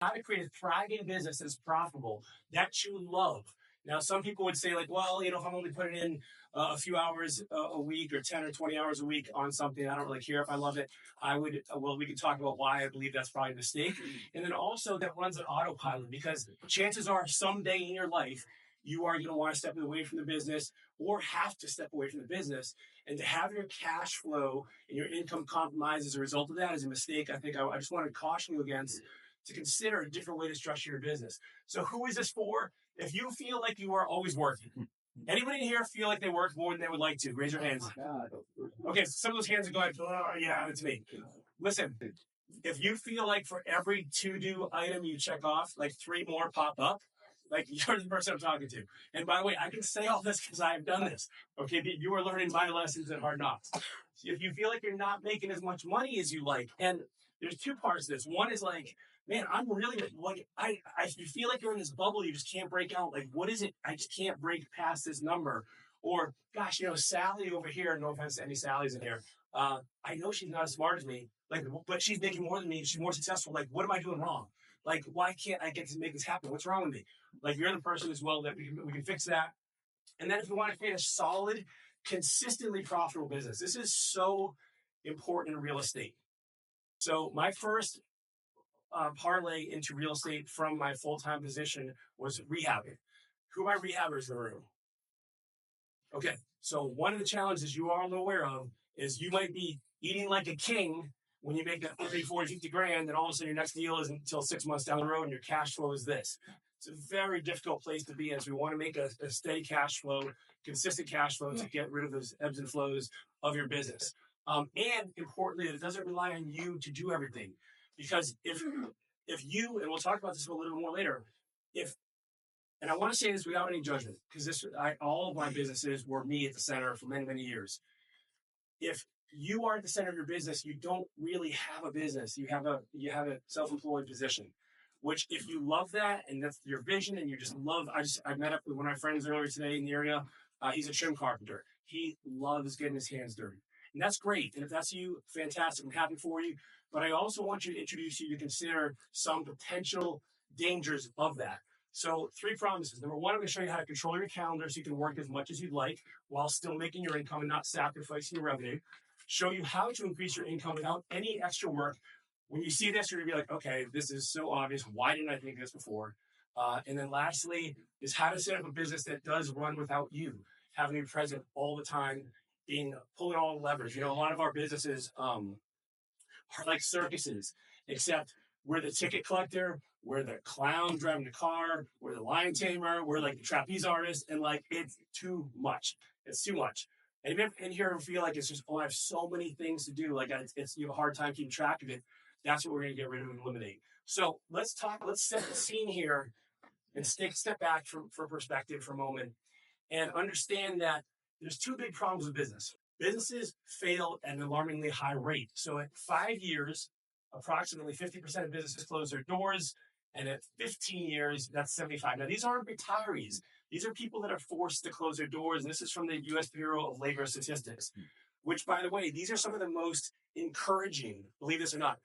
how to create a thriving business that's profitable, that you love. Now, some people would say, like, well, if I'm only putting in a few hours a week or 10 or 20 hours a week on something, I don't really care if I love it. I would, well, we can talk about why I believe that's probably a mistake. And then also that runs an autopilot, because chances are someday in your life, you are going to want to step away from the business or have to step away from the business. And to have your cash flow and your income compromised as a result of that is a mistake. I think I just want to caution you against, to consider a different way to structure your business. So who is this for? If you feel like you are always working, anybody in here feel like they work more than they would like to? Raise your hands. Okay, some of those hands are going, oh, yeah, it's me. Listen, if you feel like for every to-do item you check off, like 3 more pop up, like you're the person I'm talking to. And by the way, I can say all this because I've done this. Okay, you are learning my lessons at Hard Knocks. If you feel like you're not making as much money as you like, and there's 2 parts to this. One is like, man, I'm really like, you feel like you're in this bubble, you just can't break out. Like, what is it? I just can't break past this number. Or, gosh, Sally over here, no offense to any Sallys in here, I know she's not as smart as me, like, but she's making more than me. She's more successful. Like, what am I doing wrong? Like, why can't I get to make this happen? What's wrong with me? Like, you're the person as well that we can fix that. And then if you want to create a solid, consistently profitable business, this is so important in real estate. So my first parlay into real estate from my full-time position was rehabbing. Who are my rehabbers in the room? Okay, so one of the challenges you are all aware of is you might be eating like a king when you make that 30, 40, 50 grand, and all of a sudden your next deal isn't until 6 months down the road and your cash flow is this. It's a very difficult place to be in. So we want to make a steady cash flow, consistent cash flow to get rid of those ebbs and flows of your business. And importantly, it doesn't rely on you to do everything. Because if you, and we'll talk about this a little bit more later, and I want to say this without any judgment, because all of my businesses were me at the center for many, many years. If you are at the center of your business, you don't really have a business. You have a self-employed position, which if you love that and that's your vision and you just love, I met up with one of my friends earlier today in the area. He's a trim carpenter. He loves getting his hands dirty. And that's great. And if that's you, fantastic. I'm happy for you. But I also want to introduce you to consider some potential dangers of that. So 3 promises. Number 1, I'm going to show you how to control your calendar so you can work as much as you'd like while still making your income and not sacrificing your revenue. Show you how to increase your income without any extra work. When you see this, you're going to be like, okay, this is so obvious. Why didn't I think of this before? And then lastly is how to set up a business that does run without you, having you present all the time, pulling all the levers. A lot of our businesses are like circuses, except we're the ticket collector, we're the clown driving the car, we're the lion tamer, we're like the trapeze artist, and like it's too much. It's too much. And if you ever in here feel like it's just, I have so many things to do, like you have a hard time keeping track of it, that's what we're going to get rid of and eliminate. So let's set the scene here and step back for perspective for a moment and understand that there's 2 big problems with business. Businesses fail at an alarmingly high rate. So at 5 years, approximately 50% of businesses close their doors. And at 15 years, that's 75. Now, these aren't retirees. These are people that are forced to close their doors. And this is from the U.S. Bureau of Labor Statistics, which, by the way, these are some of the most encouraging, believe this or not,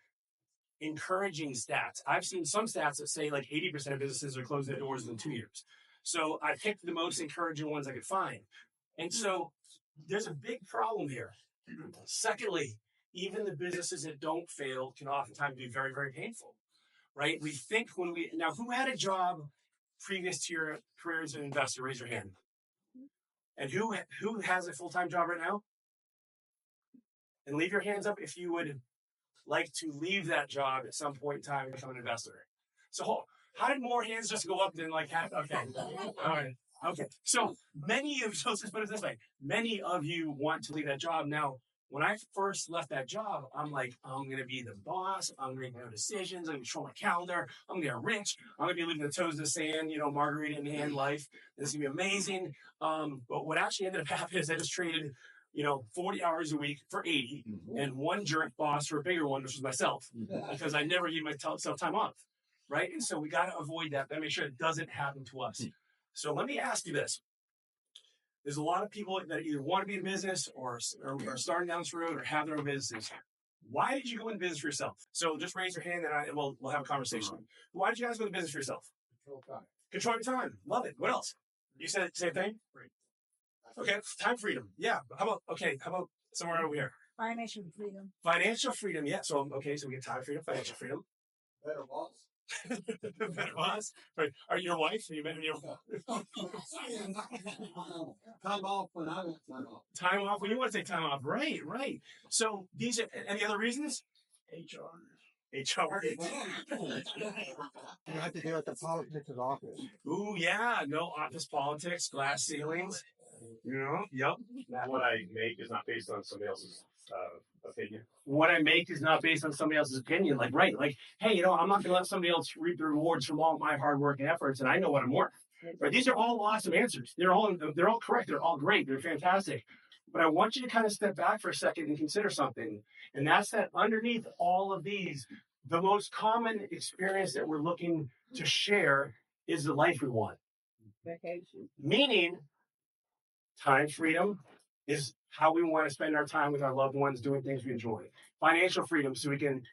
encouraging stats. I've seen some stats that say like 80% of businesses are closing their doors in 2 years. So I picked the most encouraging ones I could find. And so there's a big problem here. Secondly, even the businesses that don't fail can oftentimes be very, very painful, right? We think now who had a job previous to your career as an investor? Raise your hand. And who has a full-time job right now? And leave your hands up if you would like to leave that job at some point in time and become an investor. So how did more hands just go up than like half? Okay. All right. Okay. So let's put it this way. Many of you want to leave that job. Now, when I first left that job, I'm like, I'm going to be the boss. I'm going to make my own decisions. I'm going to control my calendar. I'm going to get rich. I'm going to be leaving the toes in the sand, margarita in hand life. This is going to be amazing. But what actually ended up happening is I just traded 40 hours a week for 80 and one jerk boss for a bigger one, which was myself, because I never gave myself time off. Right. And so we got to avoid that. But make sure it doesn't happen to us. So let me ask you this. There's a lot of people that either want to be in business or starting down this road or have their own businesses. Why did you go into business for yourself? So just raise your hand and we'll have a conversation. Why did you guys go into business for yourself? Control time. Control your time. Love it. What else? You said the same thing? Okay, time freedom. Yeah. How about somewhere over here? Financial freedom. Financial freedom. Yeah. So so we get time freedom, financial freedom. Better boss. Better boss. Right. Are you your wife? Are you your Time off when I want time off. time off when you want to take time off? Right. So these are any other reasons? HR. HR. You have to deal with the politics of office. Ooh, yeah. No office politics, glass ceilings. Yep. What I make is not based on somebody else's opinion. What I make is not based on somebody else's opinion. Like, right. Like, hey, I'm not going to let somebody else reap the rewards from all my hard work and efforts, and I know what I'm worth. Right? These are all awesome answers. They're all correct. They're all great. They're fantastic. But I want you to kind of step back for a second and consider something. And that's that underneath all of these, the most common experience that we're looking to share is the life we want. Vacation. Meaning, time freedom is how we want to spend our time with our loved ones doing things we enjoy. Financial freedom, so we can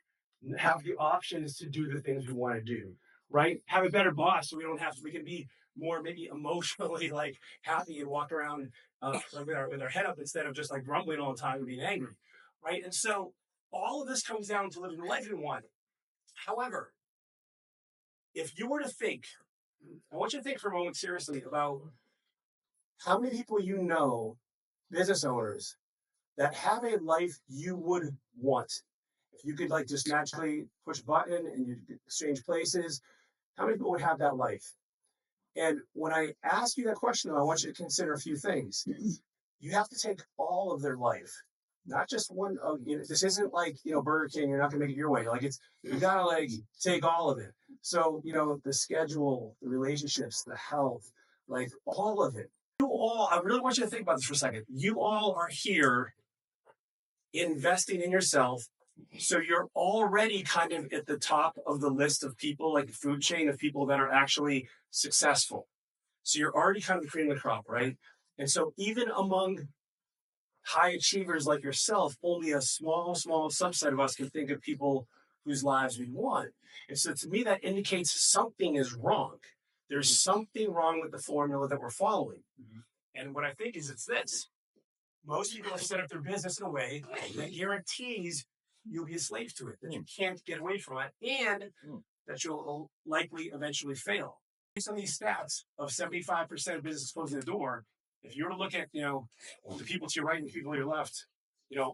have the options to do the things we want to do, right? Have a better boss so we can be more maybe emotionally like happy and walk around with our head up instead of just like grumbling all the time and being angry, right? And so all of this comes down to living the life we want. However, if you were to think, I want you to think for a moment seriously about how many people you know, business owners, that have a life you would want. If you could like just magically push a button and you could exchange places, how many people would have that life? And when I ask you that question, though, I want you to consider a few things. You have to take all of their life, not just one of, this isn't like, Burger King, you're not gonna make it your way. Like you gotta like take all of it. So, the schedule, the relationships, the health, like all of it. I really want you to think about this for a second. You all are here investing in yourself. So you're already kind of at the top of the list of people, like the food chain of people that are actually successful. So you're already kind of creating the crop, right? And so even among high achievers like yourself, only a small subset of us can think of people whose lives we want. And so to me, that indicates something is wrong. There's something wrong with the formula that we're following. And what I think is it's this. Most people have set up their business in a way that guarantees you'll be a slave to it, that you can't get away from it, and that you'll likely eventually fail. Based on these stats of 75% of businesses closing the door, if you were to look at, the people to your right and the people to your left,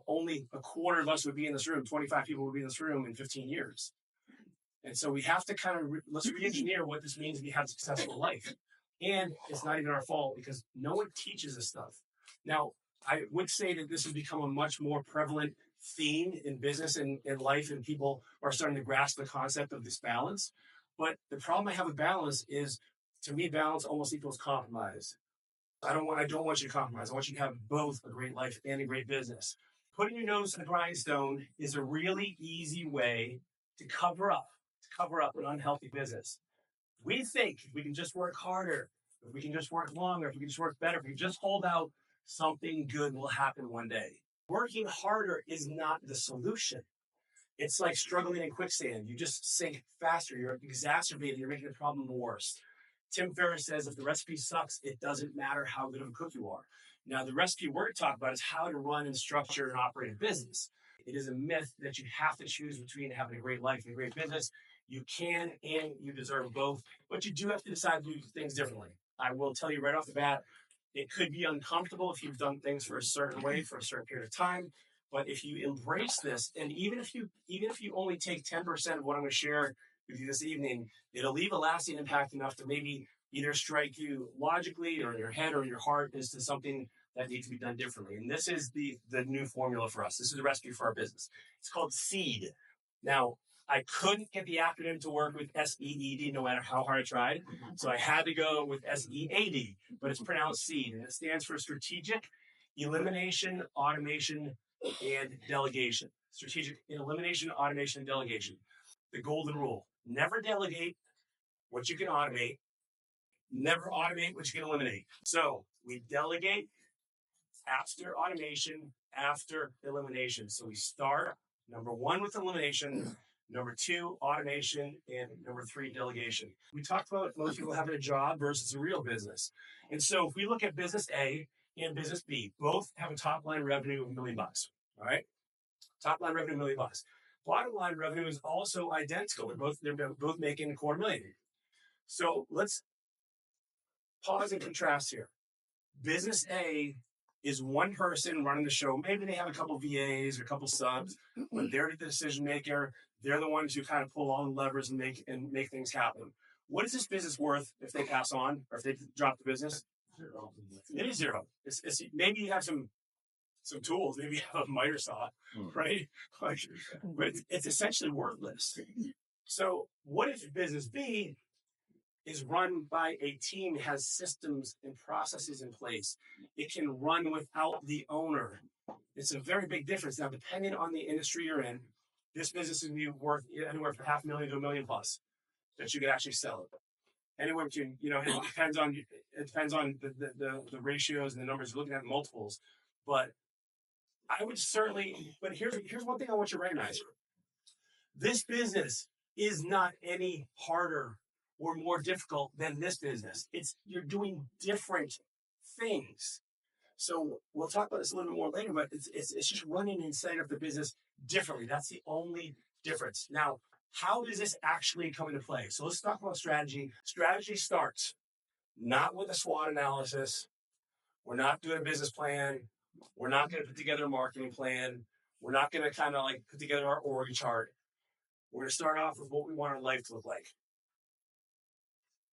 only a quarter of us would be in this room, 25 people would be in this room in 15 years. And so we have to kind of, let's re-engineer what this means to have a successful life. And it's not even our fault because no one teaches this stuff. Now, I would say that this has become a much more prevalent theme in business and in life, and people are starting to grasp the concept of this balance. But the problem I have with balance is, to me, balance almost equals compromise. I don't want you to compromise. I want you to have both a great life and a great business. Putting your nose to the grindstone is a really easy way to cover up an unhealthy business. We think if we can just work harder, if we can just work longer, if we can just work better, if we can just hold out, something good will happen one day. Working harder is not the solution. It's like struggling in quicksand. You just sink faster. You're exacerbating. You're making the problem worse. Tim Ferriss says if the recipe sucks, it doesn't matter how good of a cook you are. Now, the recipe we're talking about is how to run and structure and operate a business. It is a myth that you have to choose between having a great life and a great business. You can and you deserve both, but you do have to decide to do things differently. I will tell you right off the bat, it could be uncomfortable if you've done things for a certain way for a certain period of time. But if you embrace this, and even if you only take 10% of what I'm going to share with you this evening, it'll leave a lasting impact enough to maybe either strike you logically or in your head or in your heart as to something that needs to be done differently. And this is the new formula for us. This is the recipe for our business. It's called SEED. Now, I couldn't get the acronym to work with SEED no matter how hard I tried. So I had to go with SEAD, but it's pronounced SEED. And it stands for Strategic Elimination, Automation, and Delegation. Strategic Elimination, Automation, and Delegation. The golden rule. Never delegate what you can automate. Never automate what you can eliminate. So we delegate after automation, after elimination. So we start Number one with elimination. Number two, automation. And number three, delegation. We talked about most people having a job versus a real business. And so if we look at business A and business B, both have a top line revenue of $1 million. All right. Top line revenue, $1 million. Bottom line revenue is also identical. They're both making $250,000. So let's pause and contrast here. Business A is one person running the show. Maybe they have a couple VAs or a couple subs, but they're the decision maker. They're the ones who kind of pull all the levers and make things happen. What is this business worth if they pass on or if they drop the business? Zero. It is zero. It's maybe you have some tools, maybe you have a miter saw, right? Like, but it's essentially worthless. So what if business B is run by a team that has systems and processes in place? It can run without the owner. It's a very big difference. Now, depending on the industry you're in, this business is worth anywhere from $500,000 to $1 million plus that you could actually sell it. Anywhere between, it depends on the ratios and the numbers you're looking at, multiples. But I would certainly, but here's one thing I want you to recognize. This business is not any harder or more difficult than this business. You're doing different things. So we'll talk about this a little bit more later, but it's just running inside of the business differently. That's the only difference. Now, how does this actually come into play? So let's talk about strategy. Strategy starts not with a SWOT analysis. We're not doing a business plan. We're not going to put together a marketing plan. We're not going to kind of like put together our org chart. We're going to start off with what we want our life to look like.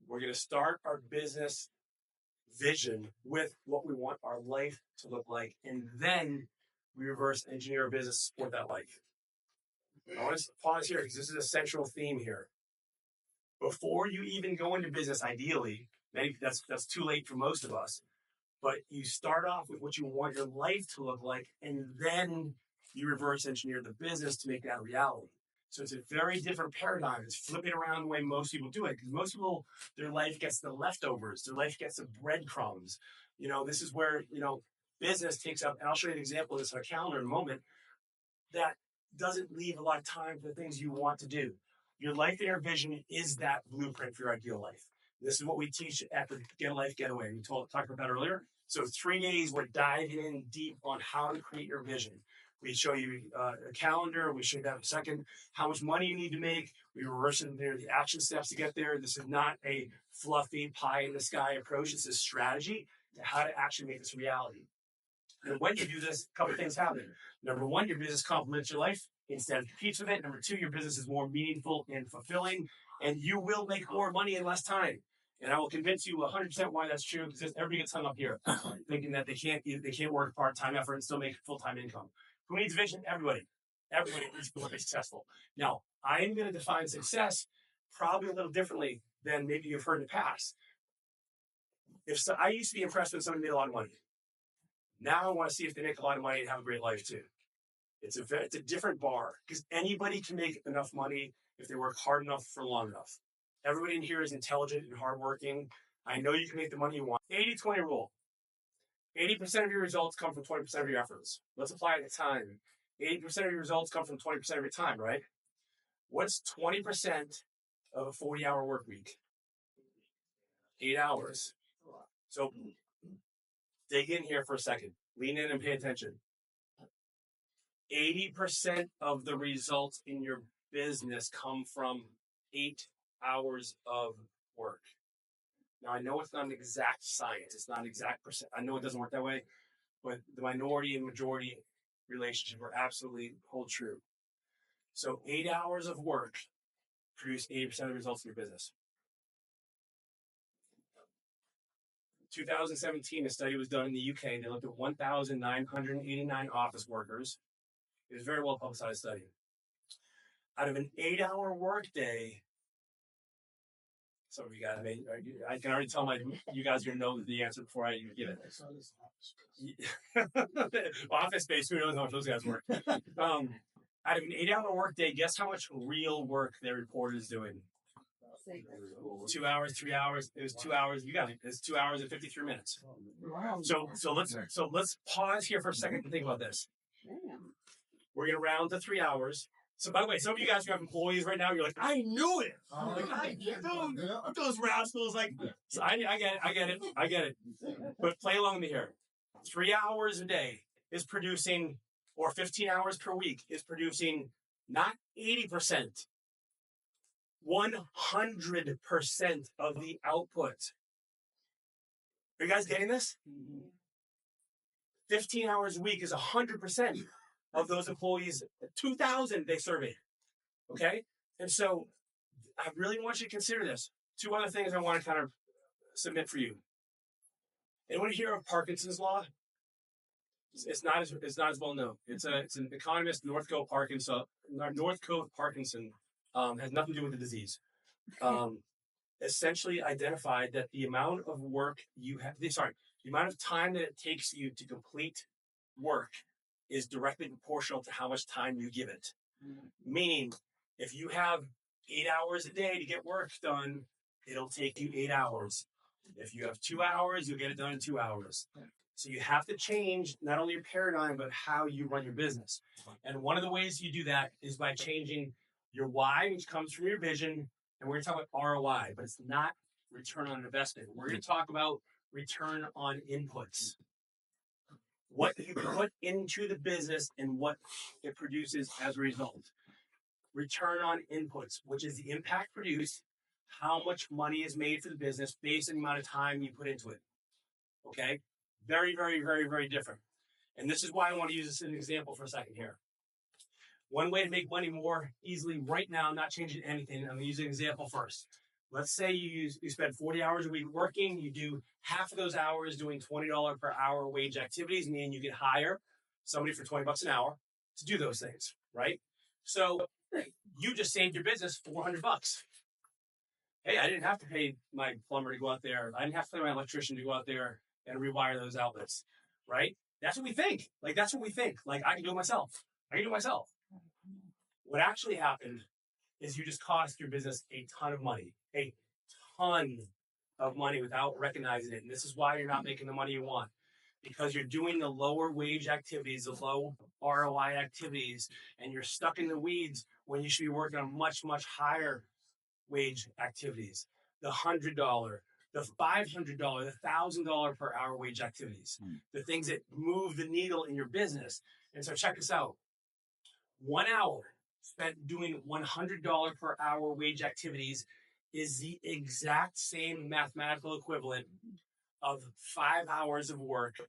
We're going to start our business vision with what we want our life to look like. And then we reverse engineer our business to support that life. I want to pause here because this is a central theme here. Before you even go into business, ideally, maybe that's too late for most of us, but you start off with what you want your life to look like, and then you reverse engineer the business to make that a reality. So it's a very different paradigm. It's flipping around the way most people do it, because most people, their life gets the leftovers. Their life gets the breadcrumbs. This is where, business takes up, and I'll show you an example of this on a calendar in a moment, that doesn't leave a lot of time for the things you want to do. Your life and your vision is that blueprint for your ideal life. This is what we teach at the Get a Life Getaway. We talked about that earlier. So 3 days, we're diving in deep on how to create your vision. We show you a calendar. We show you that in a second. How much money you need to make. We reverse engineer the action steps to get there. This is not a fluffy pie in the sky approach. This is strategy to how to actually make this a reality. And when you do this, a couple of things happen. Number one, your business complements your life instead of competes with it. Number two, your business is more meaningful and fulfilling, and you will make more money in less time. And I will convince you 100% why that's true, because everybody gets hung up here thinking that they can't work part-time effort and still make full-time income. Who needs vision? Everybody. Everybody needs to be successful. Now, I'm going to define success probably a little differently than maybe you've heard in the past. I used to be impressed when somebody made a lot of money. Now I want to see if they make a lot of money and have a great life too. It's a different bar, because anybody can make enough money if they work hard enough for long enough. Everybody in here is intelligent and hardworking. I know you can make the money you want. 80-20 rule. 80% of your results come from 20% of your efforts. Let's apply it to time. 80% of your results come from 20% of your time, right? What's 20% of a 40-hour work week? 8 hours. So dig in here for a second. Lean in and pay attention. 80% of the results in your business come from 8 hours of work. Now, I know it's not an exact science. It's not an exact percent. I know it doesn't work that way, but the minority and majority relationship are absolutely hold true. So 8 hours of work produce 80% of the results in your business. 2017, a study was done in the UK. They looked at 1,989 office workers. It was a very well publicized study. Out of an 8-hour workday, some of you guys I can already tell you guys are going to know the answer before I even give it. Office space, who knows how much those guys work. Out of an 8-hour workday, guess how much real work their report is doing? 2 hours, 3 hours. It was 2 hours. You got it. It's 2 hours and 53 minutes. So let's pause here for a second and think about this. We're going to round to 3 hours. So, by the way, some of you guys who have employees right now, you're like, I knew it. Like, those rascals. Like, so I get it. But play along with me here. 3 hours a day is producing, or 15 hours per week is producing not 80%, 100% of the output. Are you guys getting this? 15 hours a week is 100% of those employees, 2,000 they surveyed. Okay? And so I really want you to consider this. Two other things I want to kind of submit for you. Anyone hear of Parkinson's law? It's not as well known. It's an economist, Northcote Parkinson, has nothing to do with the disease. Essentially identified that the amount of work you have, the amount of time that it takes you to complete work is directly proportional to how much time you give it. Meaning, if you have 8 hours a day to get work done, it'll take you 8 hours. If you have 2 hours, you'll get it done in 2 hours. So you have to change not only your paradigm, but how you run your business. And one of the ways you do that is by changing your why, which comes from your vision. And we're going to talk about ROI, but it's not return on investment. We're going to talk about return on inputs. What you put into the business and what it produces as a result. Return on inputs, which is the impact produced, how much money is made for the business based on the amount of time you put into it. Okay? Very, very, very, very different. And this is why I want to use this as an example for a second here. One way to make money more easily right now, not changing anything, I'm going to use an example first. Let's say you spend 40 hours a week working, you do half of those hours doing $20 per hour wage activities, meaning you can hire somebody for $20 an hour to do those things, right? So you just saved your business $400. Hey, I didn't have to pay my plumber to go out there. I didn't have to pay my electrician to go out there and rewire those outlets, right? That's what we think. Like, that's what we think. Like, I can do it myself. What actually happened is you just cost your business a ton of money without recognizing it. And this is why you're not making the money you want, because you're doing the lower wage activities, the low ROI activities, and you're stuck in the weeds when you should be working on much, much higher wage activities. The $100, the $500, the $1,000 per hour wage activities, the things that move the needle in your business. And so check this out. 1 hour spent doing $100 per hour wage activities is the exact same mathematical equivalent of 5 hours of work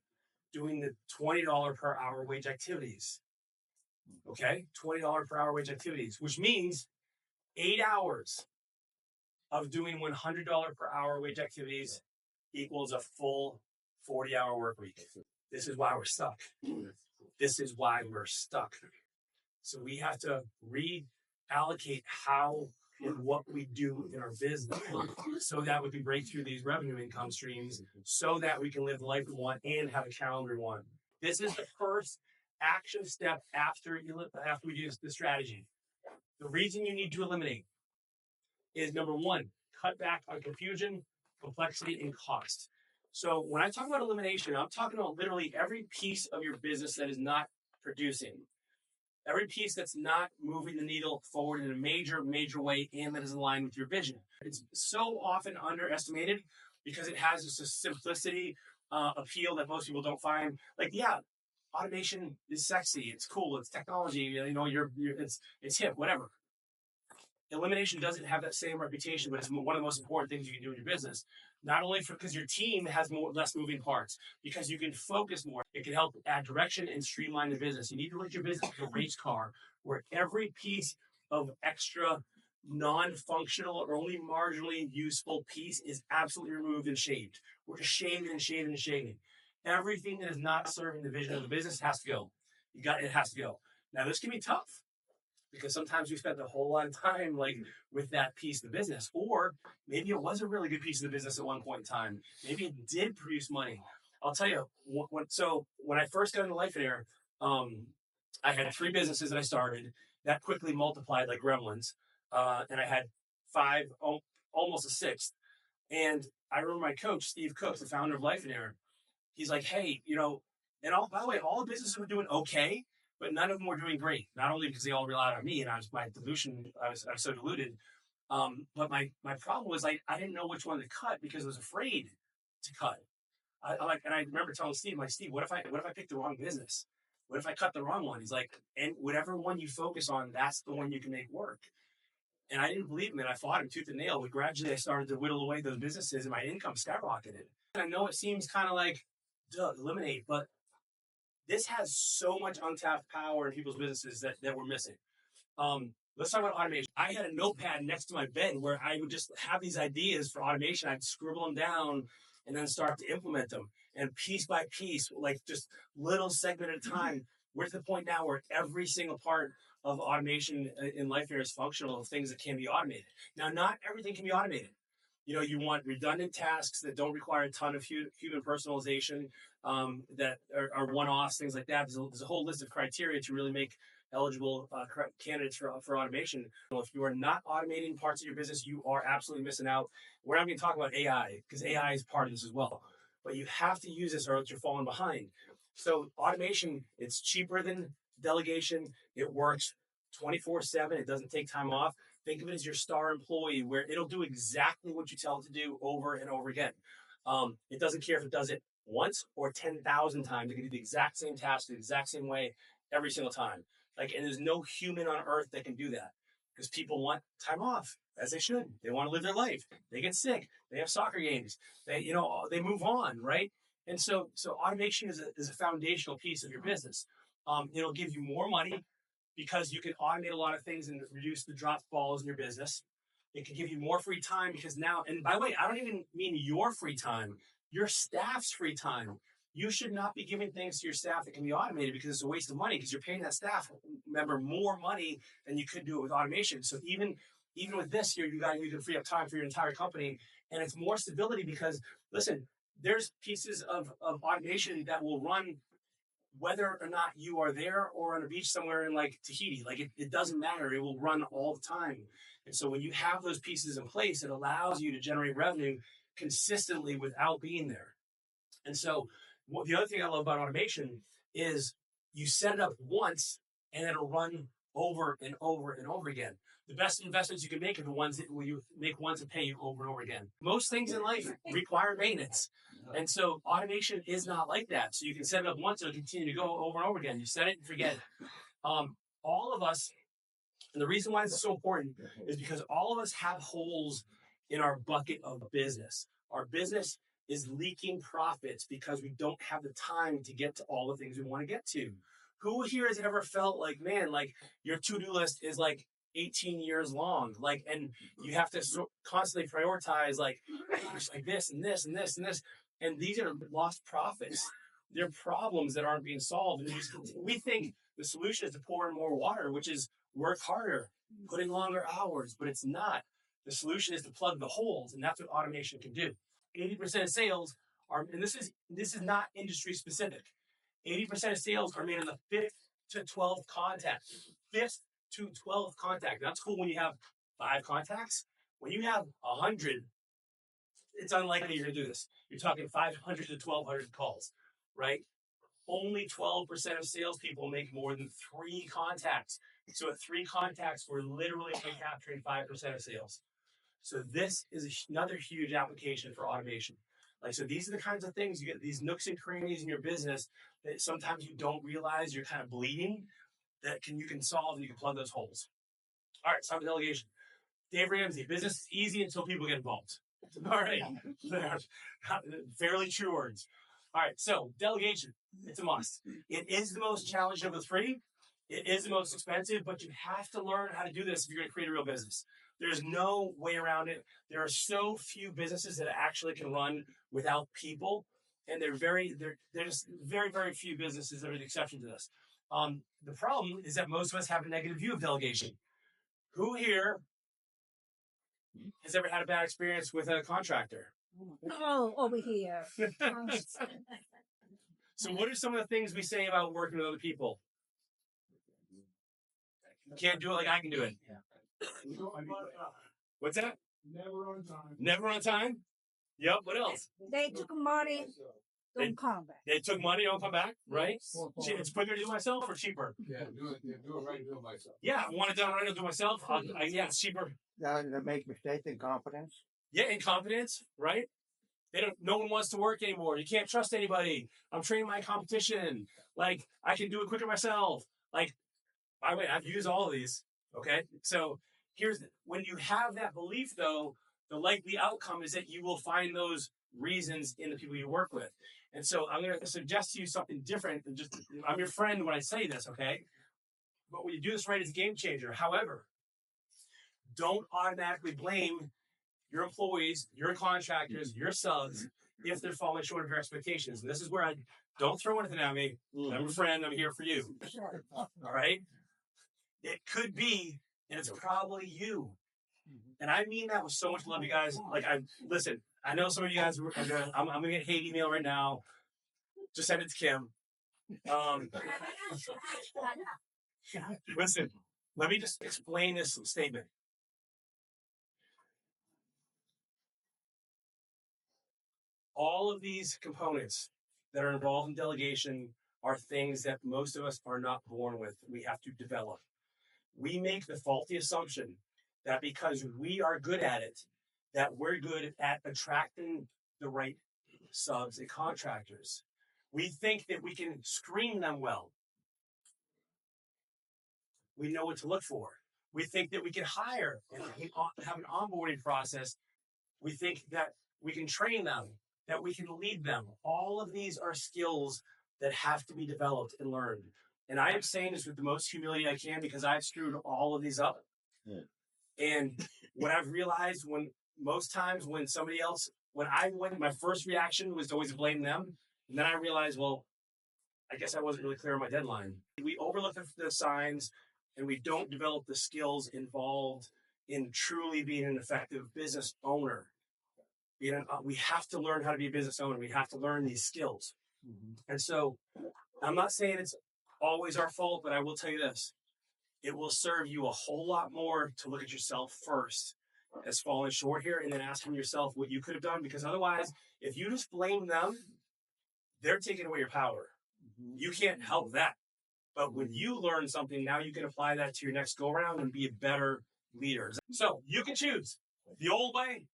doing the $20 per hour wage activities. Okay? $20 per hour wage activities, which means 8 hours of doing $100 per hour wage activities equals a full 40-hour work week. This is why we're stuck. So we have to reallocate how and what we do in our business so that we can break through these revenue income streams so that we can live the life we want and have a calendar we want. This is the first action step after we do the strategy. The reason you need to eliminate is, number one, cut back on confusion, complexity, and cost. So when I talk about elimination, I'm talking about literally every piece of your business that is not producing. Every piece that's not moving the needle forward in a major, major way and that is aligned with your vision. It's so often underestimated because it has this simplicity appeal that most people don't find. Like, yeah, automation is sexy, it's cool, it's technology, it's hip, whatever. Elimination doesn't have that same reputation, but it's one of the most important things you can do in your business. Not only because your team has less moving parts, because you can focus more. It can help add direction and streamline the business. You need to look at your business like a race car, where every piece of extra non-functional or only marginally useful piece is absolutely removed and shaved. We're just shaving and shaving and shaving. Everything that is not serving the vision of the business has to go. It has to go. Now, this can be tough, because sometimes we spend a whole lot of time with that piece of the business, or maybe it was a really good piece of the business at one point in time. Maybe it did produce money. I'll tell you. When I first got into Life and Air, I had 3 businesses that I started that quickly multiplied like gremlins, and I had 5, almost a 6th. And I remember my coach, Steve Cook, the founder of Life and Air. He's like, "Hey, by the way, all the businesses were doing okay, but none of them were doing great. Not only because they all relied on me, and I was so deluded. But my problem was like I didn't know which one to cut because I was afraid to cut. And I remember telling Steve, I'm like, Steve, what if I picked the wrong business? What if I cut the wrong one? He's like, and whatever one you focus on, that's the one you can make work. And I didn't believe him, and I fought him tooth and nail. But gradually, I started to whittle away those businesses, and my income skyrocketed. And I know it seems kind of like, eliminate, but this has so much untapped power in people's businesses that we're missing. Let's talk about automation. I had a notepad next to my bed where I would just have these ideas for automation. I'd scribble them down and then start to implement them. And piece by piece, like just little segment at a time, we're to the point now where every single part of automation in life here is functional of things that can be automated. Now, not everything can be automated. You want redundant tasks that don't require a ton of human personalization, that are one-offs, things like that. There's a whole list of criteria to really make eligible candidates for automation. If you are not automating parts of your business, you are absolutely missing out. We're not going to talk about AI because AI is part of this as well. But you have to use this or else you're falling behind. So automation, it's cheaper than delegation. It works 24/7. It doesn't take time off. Think of it as your star employee where it'll do exactly what you tell it to do over and over again. It doesn't care if it does it once or 10,000 times. It can do the exact same task the exact same way every single time. And there's no human on earth that can do that because people want time off, as they should. They want to live their life. They get sick. They have soccer games. They move on, right? And so automation is a foundational piece of your business. It'll give you more money because you can automate a lot of things and reduce the drop balls in your business. It can give you more free time because now, and by the way, I don't even mean your free time, your staff's free time. You should not be giving things to your staff that can be automated because it's a waste of money because you're paying that staff member more money than you could do it with automation. So even with this here, you can free up time for your entire company, and it's more stability because listen, there's pieces of automation that will run whether or not you are there or on a beach somewhere in like Tahiti. It doesn't matter. It will run all the time. And so when you have those pieces in place, it allows you to generate revenue consistently without being there. And so the other thing I love about automation is you set it up once and it'll run over and over and over again. The best investments you can make are the ones that you make once and pay you over and over again. Most things in life require maintenance. And so automation is not like that. So you can set it up once and it'll continue to go over and over again. You set it and forget it. All of us, and the reason why this is so important is because all of us have holes in our bucket of business. Our business is leaking profits because we don't have the time to get to all the things we want to get to. Who here has ever felt like, man, like your to-do list is like 18 years long, and you have to constantly prioritize like this and this and this and this, and these are lost profits. They're problems that aren't being solved, and we think the solution is to pour in more water, which is work harder, put in longer hours, but it's not. The solution is to plug the holes, and that's what automation can do. 80% of sales are, and this is not industry specific. 80% of sales are made in the 5th to 12th contact. 5th to 12th contact. That's cool when you have 5 contacts. When you have 100, it's unlikely you're going to do this. You're talking 500 to 1,200 calls, right? Only 12% of salespeople make more than 3 contacts. So at 3 contacts, we're literally capturing 5% of sales. So this is another huge application for automation. So these are the kinds of things you get, these nooks and crannies in your business that sometimes you don't realize you're kind of bleeding that you can solve and you can plug those holes. All right, time for delegation. Dave Ramsey, business is easy until people get involved. All right, fairly true words. All right, so delegation, it's a must. It is the most challenging of the 3. It is the most expensive, but you have to learn how to do this if you're going to create a real business. There's no way around it. There are so few businesses that actually can run without people, and there's just very, very few businesses that are the exception to this. The problem is that most of us have a negative view of delegation. Who here has ever had a bad experience with a contractor? Oh, over here. So what are some of the things we say about working with other people? You can't do it like I can do it. What's that? Never on time. Never on time? Yep. What else? They took money Don't come back. They took money, don't come back, right? Well, It's quicker to do myself or cheaper? Yeah, do it right, do it myself. Yeah, I want it done right, I'll do it myself. Yeah, it's cheaper. That make mistakes in confidence. Yeah, incompetence, right? No one wants to work anymore. You can't trust anybody. I'm training my competition. Like, I can do it quicker myself. Like, by the way, I've used all of these. Okay. So when you have that belief though, the likely outcome is that you will find those reasons in the people you work with. And so I'm going to suggest to you something different than just, I'm your friend when I say this. Okay. But when you do this right, it's a game changer. However, don't automatically blame your employees, your contractors, your subs, if they're falling short of your expectations. And this is where I don't throw anything at me. I'm a friend. I'm here for you. All right. It could be, and it's probably you. And I mean that with so much love, you guys. Like, listen, I know some of you guys, I'm going to get hate email right now. Just send it to Kim. Listen, let me just explain this statement. All of these components that are involved in delegation are things that most of us are not born with. We have to develop. We make the faulty assumption that because we are good at it, that we're good at attracting the right subs and contractors. We think that we can screen them well. We know what to look for. We think that we can hire and have an onboarding process. We think that we can train them, that we can lead them. All of these are skills that have to be developed and learned. And I am saying this with the most humility I can because I've screwed all of these up. Yeah. And what I've realized most times when somebody else, my first reaction was to always blame them. And then I realized, well, I guess I wasn't really clear on my deadline. We overlook the signs and we don't develop the skills involved in truly being an effective business owner. We have to learn how to be a business owner. We have to learn these skills. Mm-hmm. And so I'm not saying it's always our fault, but I will tell you this. It will serve you a whole lot more to look at yourself first as falling short here and then asking yourself what you could have done. Because otherwise, if you just blame them, they're taking away your power. Mm-hmm. You can't help that. But when you learn something, now you can apply that to your next go around and be a better leader. So you can choose the old way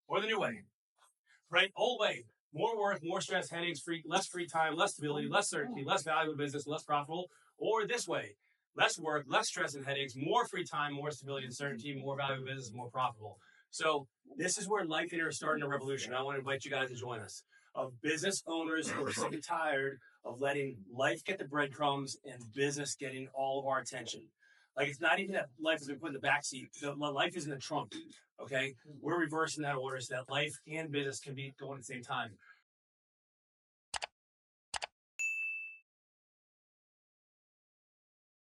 or the new way. Right? Old way. More work, more stress, headaches, less free time, less stability, less certainty, less valuable business, less profitable. Or this way. Less work, less stress and headaches, more free time, more stability and certainty, more valuable business, more profitable. So this is where Life Leader is starting a revolution. I want to invite you guys to join us. Of business owners who are sick and tired of letting life get the breadcrumbs and business getting all of our attention. Like, it's not even that life has been put in the backseat. Life is in the trunk, okay? We're reversing that order so that life and business can be going at the same time.